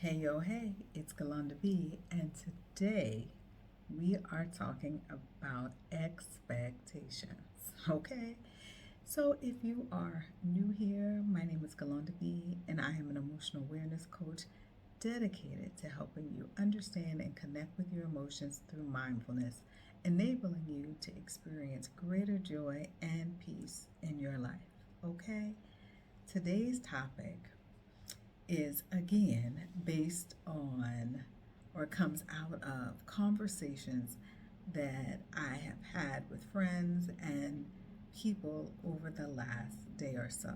Hey yo, hey, it's Galanda B, and today we are talking about expectations. Okay, so if you are new here, my name is Galanda B, and I am an emotional awareness coach dedicated to helping you understand and connect with your emotions through mindfulness, enabling you to experience greater joy and peace in your life. Okay, today's topic is again based on or comes out of conversations that I have had with friends and people over the last day or so.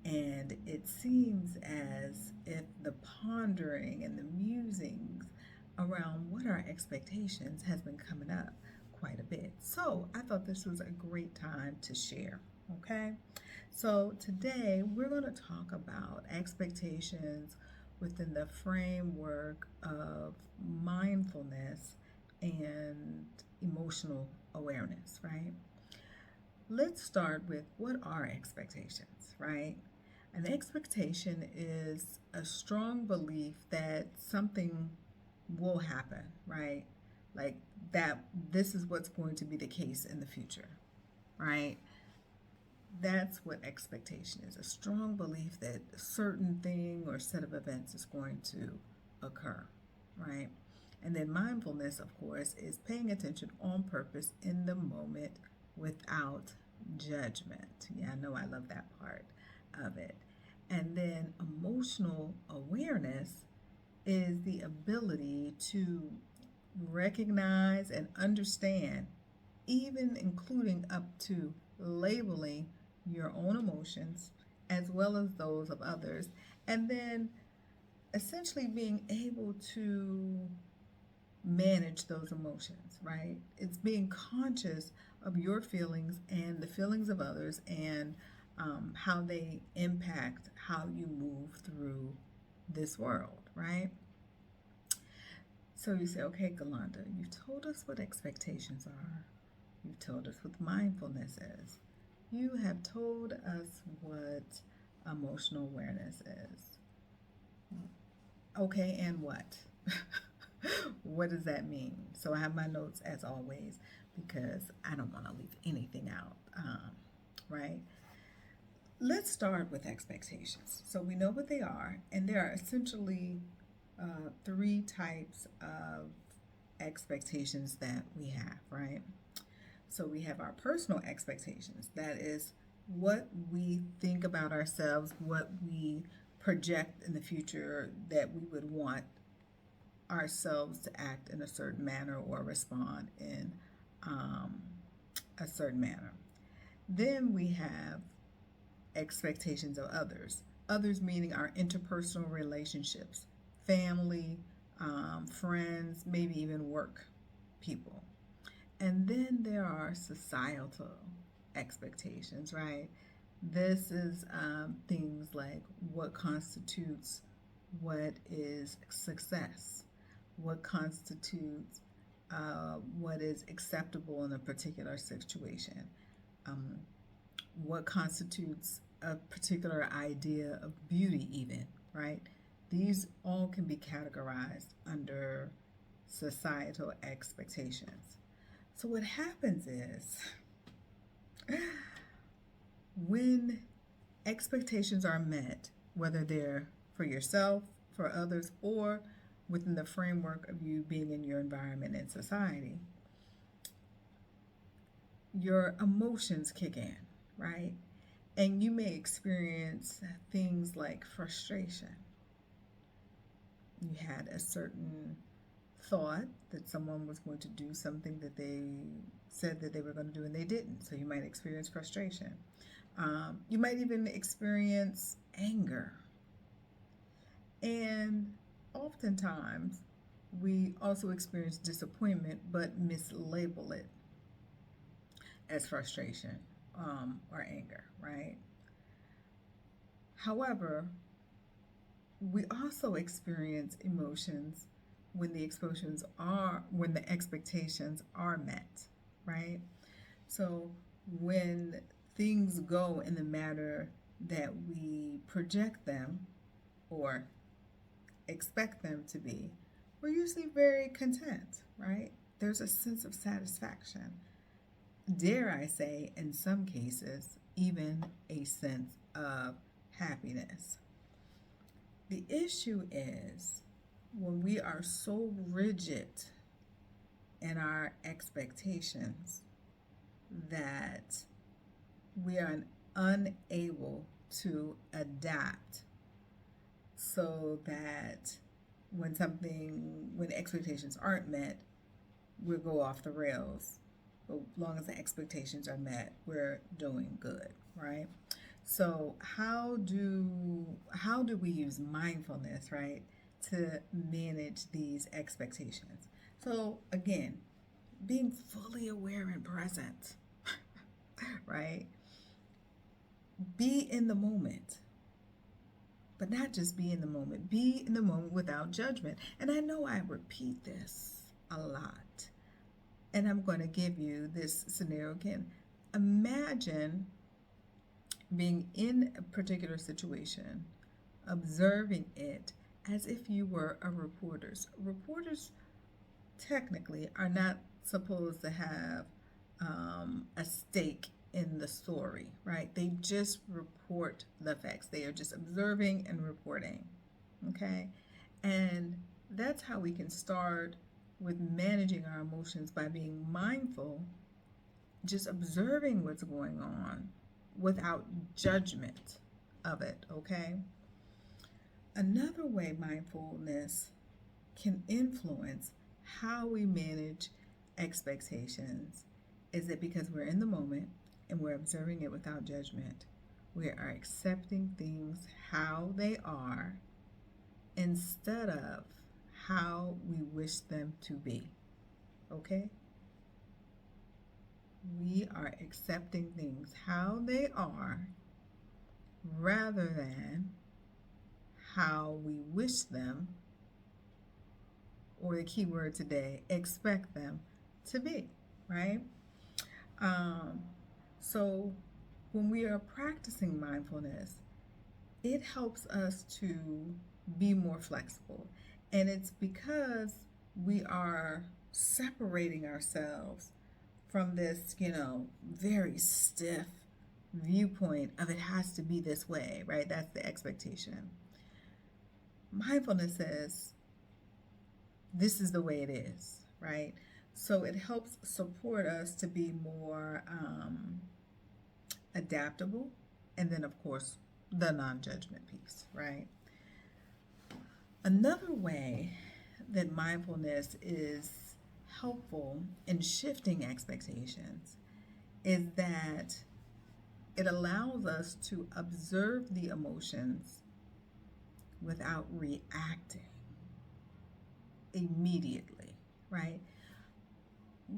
And it seems as if the pondering and the musings around what our expectations has been coming up quite a bit. So I thought this was a great time to share. Okay, so today we're going to talk about expectations within the framework of mindfulness and emotional awareness, right? Let's start with what are expectations, right? An expectation is a strong belief that something will happen, right? Like that this is what's going to be the case in the future, right? That's what expectation is, a strong belief that a certain thing or set of events is going to occur, right? And then mindfulness, of course, is paying attention on purpose in the moment without judgment. Yeah, I know I love that part of it. And then emotional awareness is the ability to recognize and understand, even including up to labeling your own emotions as well as those of others, and then essentially being able to manage those emotions, right? It's being conscious of your feelings and the feelings of others and how they impact how you move through this world, right? So you say, okay, Galanda, you've told us what expectations are. You've told us what mindfulness is. You have told us what emotional awareness is. Okay, and what? What does that mean? So I have my notes as always because I don't want to leave anything out, right? Let's start with expectations. So we know what they are, and there are essentially three types of expectations that we have, right? So we have our personal expectations. That is what we think about ourselves, what we project in the future that we would want ourselves to act in a certain manner or respond in um, a certain manner. Then we have expectations of others. Others meaning our interpersonal relationships, family, friends, maybe even work people. And then there are societal expectations, right? This is things like what constitutes what is success, what constitutes what is acceptable in a particular situation, um, what constitutes a particular idea of beauty, even, right? These all can be categorized under societal expectations. So, what happens is when expectations are met, whether they're for yourself, for others, or within the framework of you being in your environment and society, your emotions kick in, right? And you may experience things like frustration. You had a certain thought that someone was going to do something that they said that they were going to do and they didn't. So you might experience frustration. You might even experience anger. And oftentimes, we also experience disappointment but mislabel it as frustration or anger, right? However, we also experience emotions when the expectations are met, right? So when things go in the manner that we project them or expect them to be, we're usually very content, right? There's a sense of satisfaction. Dare I say, in some cases, even a sense of happiness. The issue is when we are so rigid in our expectations that we are unable to adapt so that when expectations aren't met, we'll go off the rails. But as long as the expectations are met, we're doing good, right? So how do we use mindfulness, right, to manage these expectations? So again, being fully aware and present, right? Be in the moment, but not just be in the moment. Be in the moment without judgment. And I know I repeat this a lot. And I'm going to give you this scenario again. Imagine being in a particular situation, observing it as if you were a reporter. Reporters technically are not supposed to have a stake in the story, right? They just report the facts. They are just observing and reporting, okay? And that's how we can start with managing our emotions, by being mindful, just observing what's going on without judgment of it, okay? Another way mindfulness can influence how we manage expectations is that because we're in the moment and we're observing it without judgment, we are accepting things how they are instead of how we wish them to be. Okay? We are accepting things how they are rather than how we wish them, or the key word today, expect them to be, right? So when we are practicing mindfulness, it helps us to be more flexible. And it's because we are separating ourselves from this, very stiff viewpoint of it has to be this way, right? That's the expectation. Mindfulness says this is the way it is, right? So it helps support us to be more adaptable. And then, of course, the non-judgment piece, right? Another way that mindfulness is helpful in shifting expectations is that it allows us to observe the emotions without reacting immediately, right?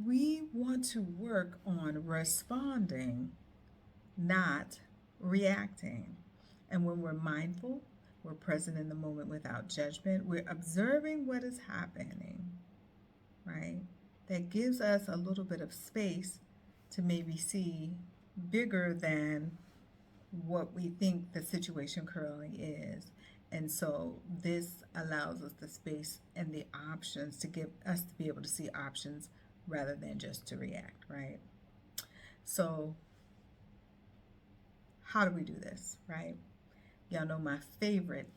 We want to work on responding, not reacting. And when we're mindful, we're present in the moment without judgment, we're observing what is happening, right? That gives us a little bit of space to maybe see bigger than what we think the situation currently is. And so this allows us the space and the options to give us to be able to see options rather than just to react, right? So how do we do this, right? Y'all know my favorite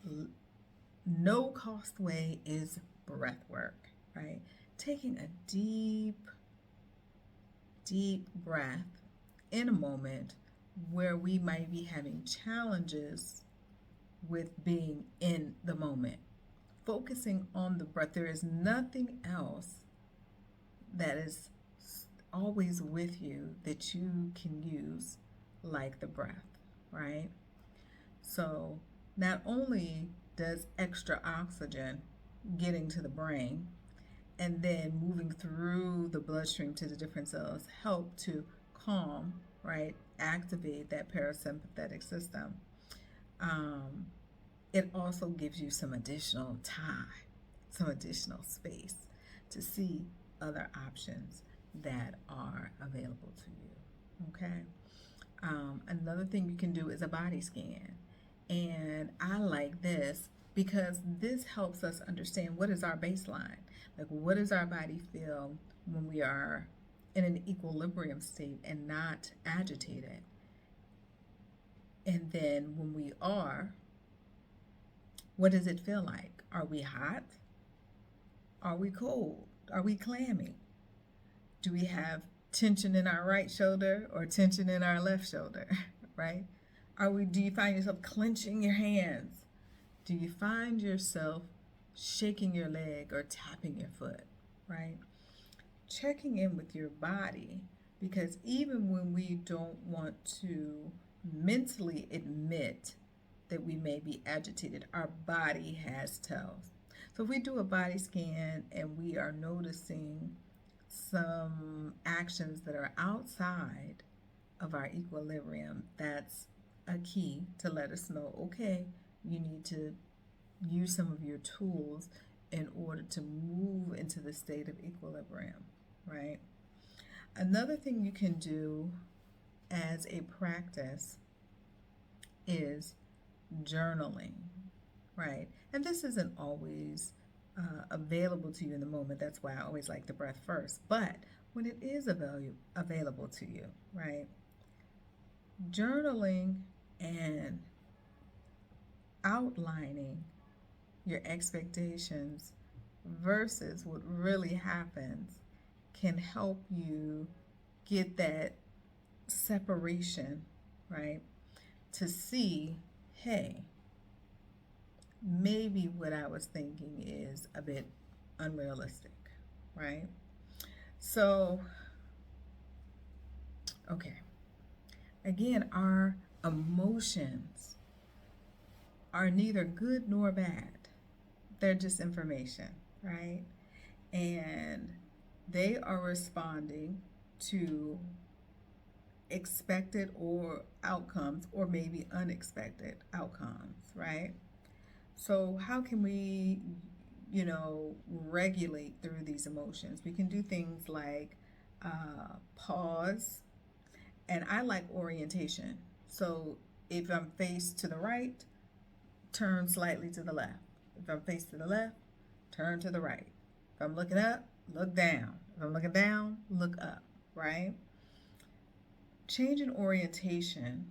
no cost way is breath work, right? Taking a deep, deep breath in a moment where we might be having challenges with being in the moment. Focusing on the breath. There is nothing else that is always with you that you can use like the breath, right? So not only does extra oxygen getting to the brain and then moving through the bloodstream to the different cells help to calm, right, activate that parasympathetic system, it also gives you some additional time, some additional space to see other options that are available to you, okay? Another thing you can do is a body scan. And I like this because this helps us understand what is our baseline. Like, what does our body feel when we are in an equilibrium state and not agitated? And then when we are, what does it feel like? Are we hot? Are we cold? Are we clammy? Do we have tension in our right shoulder or tension in our left shoulder, right? Do you find yourself clenching your hands? Do you find yourself shaking your leg or tapping your foot, right? Checking in with your body, because even when we don't want to mentally admit that we may be agitated, our body has tells. So if we do a body scan and we are noticing some actions that are outside of our equilibrium, that's a key to let us know, okay, you need to use some of your tools in order to move into the state of equilibrium, right? Another thing you can do as a practice is journaling, right? And this isn't always available to you in the moment. That's why I always like the breath first. But when it is available to you, right? Journaling and outlining your expectations versus what really happens can help you get that separation, right? To see, hey, maybe what I was thinking is a bit unrealistic, right? So, okay. Again, our emotions are neither good nor bad. They're just information, right? And they are responding to expected or outcomes or maybe unexpected outcomes, right? So how can we, regulate through these emotions? We can do things like pause, and I like orientation. So if I'm faced to the right, turn slightly to the left. If I'm faced to the left, turn to the right. If I'm looking up, look down. If I'm looking down, look up, right? Changing orientation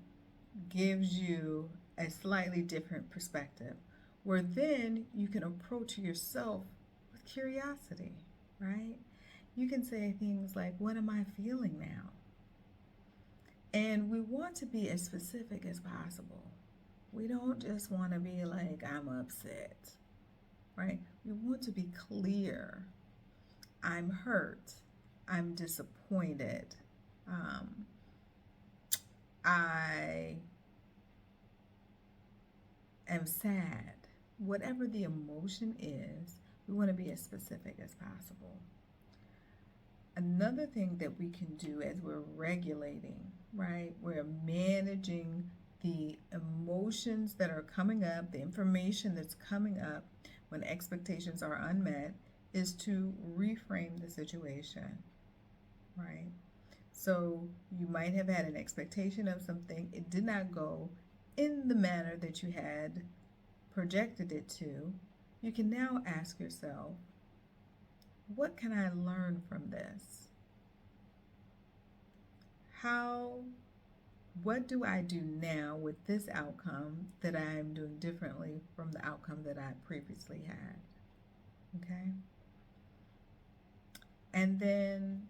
gives you a slightly different perspective, where then you can approach yourself with curiosity, right? You can say things like, what am I feeling now? And we want to be as specific as possible. We don't just want to be like, I'm upset, right? We want to be clear. I'm hurt. I'm disappointed. I am sad. Whatever the emotion is, we want to be as specific as possible. Another thing that we can do as we're regulating, right? We're managing the emotions that are coming up, the information that's coming up when expectations are unmet, is to reframe the situation, right? So you might have had an expectation of something, it did not go in the manner that you had projected it to. You can now ask yourself, what can I learn from this? What do I do now with this outcome that I'm doing differently from the outcome that I previously had? Okay? And then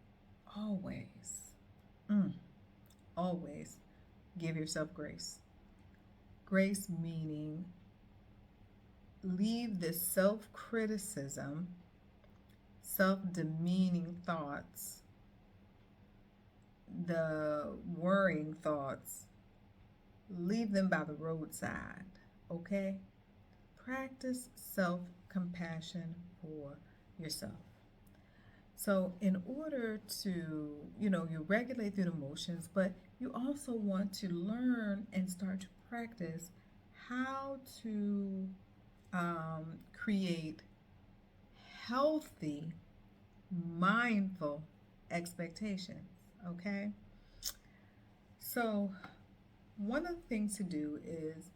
always, always give yourself grace. Grace meaning leave the self-criticism, self-demeaning thoughts, the worrying thoughts, leave them by the roadside, okay? Practice self-compassion for yourself. So in order to, you regulate through the emotions, but you also want to learn and start to practice how to create healthy, mindful expectations, okay? So one of the things to do is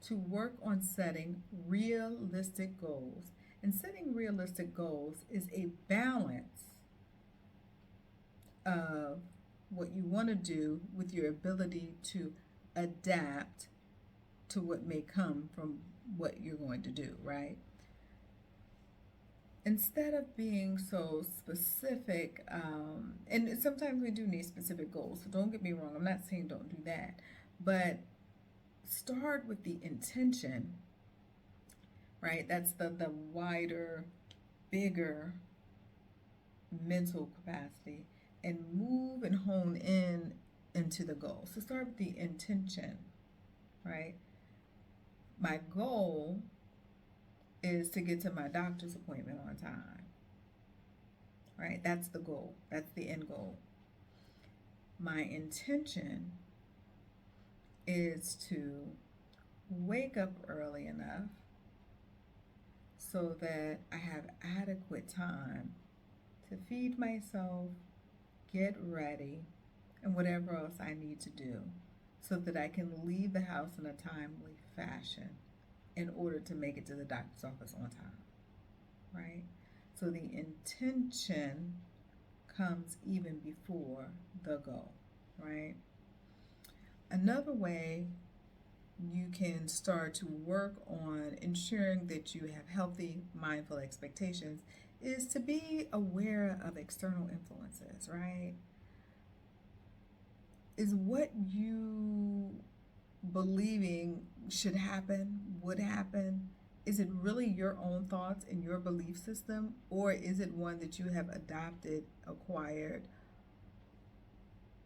to work on setting realistic goals. And setting realistic goals is a balance of what you want to do with your ability to adapt to what may come from what you're going to do, right? Instead of being so specific, and sometimes we do need specific goals, so don't get me wrong, I'm not saying don't do that, but start with the intention, right? That's the wider, bigger mental capacity, and move and hone in into the goal. So start with the intention, right? My goal is to get to my doctor's appointment on time, right? That's the goal, that's the end goal. My intention is to wake up early enough so that I have adequate time to feed myself, get ready, and whatever else I need to do so that I can leave the house in a timely fashion in order to make it to the doctor's office on time, right? So the intention comes even before the goal, right? Another way you can start to work on ensuring that you have healthy, mindful expectations is to be aware of external influences, right? Is what you believing should happen, would happen, is it really your own thoughts and your belief system, or is it one that you have adopted, acquired,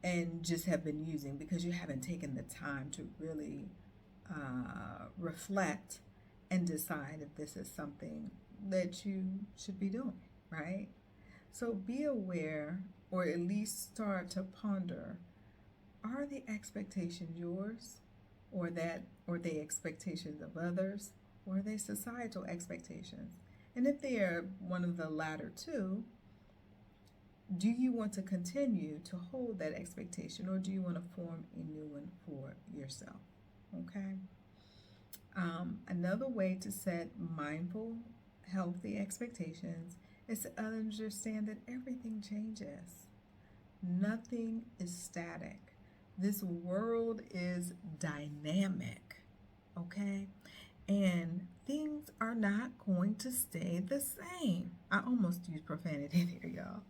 and just have been using because you haven't taken the time to really reflect and decide if this is something that you should be doing, right? So be aware, or at least start to ponder, are the expectations yours, or the expectations of others, or are they societal expectations? And if they are one of the latter two, do you want to continue to hold that expectation, or do you want to form a new one for yourself? Okay. Another way to set mindful, healthy expectations is to understand that everything changes. Nothing is static. This world is dynamic, okay? And things are not going to stay the same. I almost used profanity there, y'all.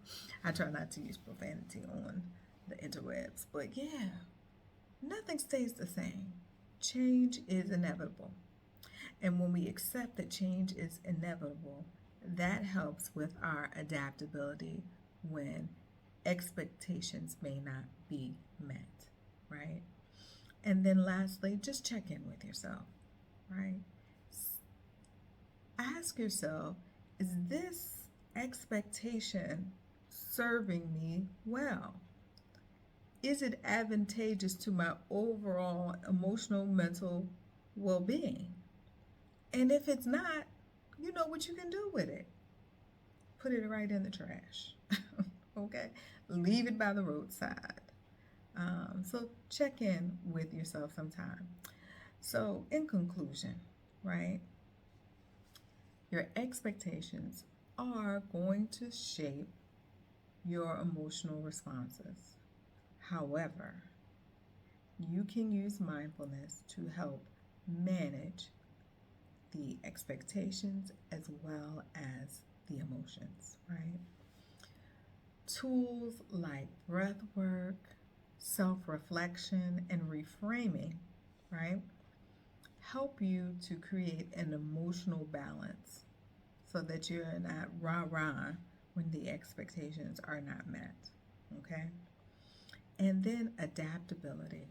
I try not to use profanity on the interwebs, but yeah, nothing stays the same. Change is inevitable. And when we accept that change is inevitable, that helps with our adaptability when expectations may not be met, right? And then lastly, just check in with yourself, right? Ask yourself, is this expectation serving me well? Is it advantageous to my overall emotional, mental well being? And if it's not, you know what you can do with it. Put it right in the trash. Okay? Leave it by the roadside. So check in with yourself sometime. So, in conclusion, right, your expectations are going to shape your emotional responses. However, you can use mindfulness to help manage the expectations as well as the emotions, right? Tools like breath work, self reflection, and reframing, right, help you to create an emotional balance so that you're not rah rah when the expectations are not met, okay? And then adaptability,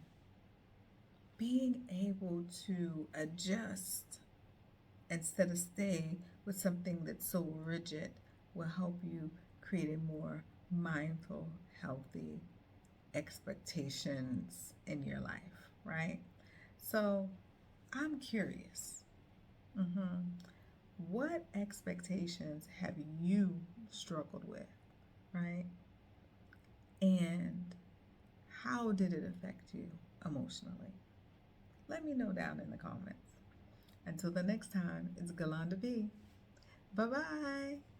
being able to adjust instead of stay with something that's so rigid will help you create a more mindful, healthy expectations in your life, right? So I'm curious. What expectations have you struggled with, right? And how did it affect you emotionally? Let me know down in the comments. Until the next time, it's Galanda B. Bye bye.